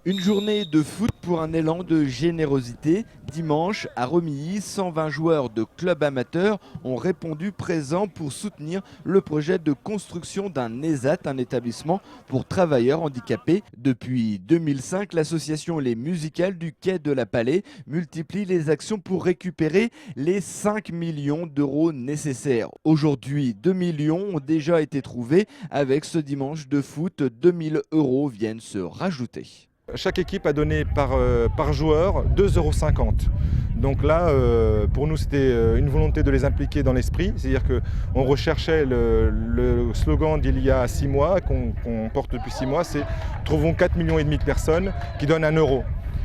Une journée de foot pour un élan de générosité. Dimanche, à Romilly, 120 joueurs de clubs amateurs ont répondu présents pour soutenir le projet de construction d'un ESAT, un établissement pour travailleurs handicapés. Depuis 2005, l'association Les Musicales du Quai de la Paix multiplie les actions pour récupérer les 5 millions d'euros nécessaires. Aujourd'hui, 2 millions ont déjà été trouvés. Avec ce dimanche de foot, 2000 euros viennent se rajouter. Chaque équipe a donné par joueur 2,50 €. Donc là, pour nous, c'était une volonté de les impliquer dans l'esprit. C'est-à-dire qu'on recherchait le slogan d'il y a 6 mois, qu'on porte depuis 6 mois, c'est « Trouvons 4,5 millions de personnes qui donnent 1 euro ».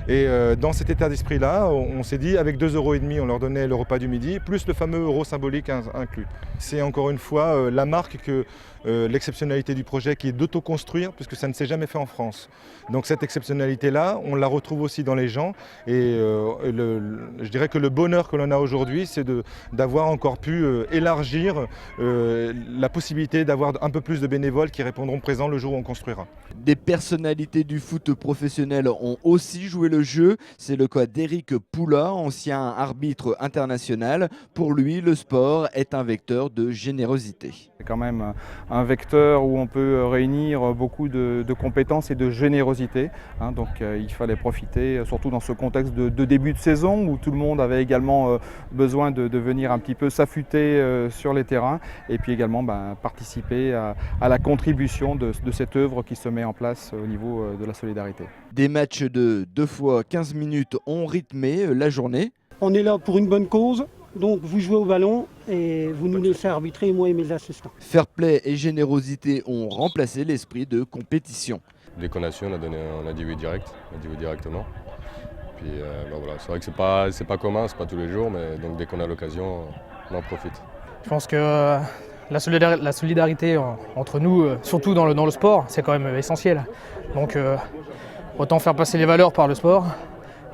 Et dans cet état d'esprit-là, on s'est dit, avec 2,5 €, on leur donnait le repas du midi, plus le fameux euro symbolique inclus. C'est encore une fois la marque que l'exceptionnalité du projet qui est d'autoconstruire, puisque ça ne s'est jamais fait en France. Donc cette exceptionnalité-là, on la retrouve aussi dans les gens. Et je dirais que le bonheur que l'on a aujourd'hui, c'est d'avoir encore pu élargir la possibilité d'avoir un peu plus de bénévoles qui répondront présents le jour où on construira. Des personnalités du foot professionnel ont aussi joué le jeu. C'est le cas d'Éric Poula, ancien arbitre international. Pour lui, le sport est un vecteur de générosité. C'est quand même un vecteur où on peut réunir beaucoup de compétences et de générosité. Donc il fallait profiter, surtout dans ce contexte de début de saison où tout le monde avait également besoin de venir un petit peu s'affûter sur les terrains et puis également participer à la contribution de cette œuvre qui se met en place au niveau de la solidarité. Des matchs de 2 fois 15 minutes ont rythmé la journée. On est là pour une bonne cause. Donc vous jouez au ballon et vous nous laissez arbitrer, moi et mes assistants. Fair play et générosité ont remplacé l'esprit de compétition. Dès qu'on a su, on a dit oui direct, on a dit oui directement. Puis voilà, c'est vrai que c'est pas commun, c'est pas tous les jours, mais donc dès qu'on a l'occasion, on en profite. Je pense que la solidarité entre nous, surtout dans le sport, c'est quand même essentiel. Donc autant faire passer les valeurs par le sport.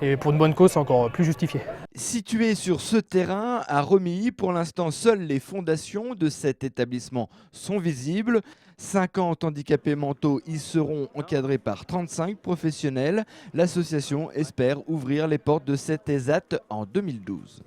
Et pour une bonne cause, c'est encore plus justifié. Situé sur ce terrain, à Romilly, pour l'instant, seules les fondations de cet établissement sont visibles. 50 handicapés mentaux y seront encadrés par 35 professionnels. L'association espère ouvrir les portes de cet ESAT en 2012.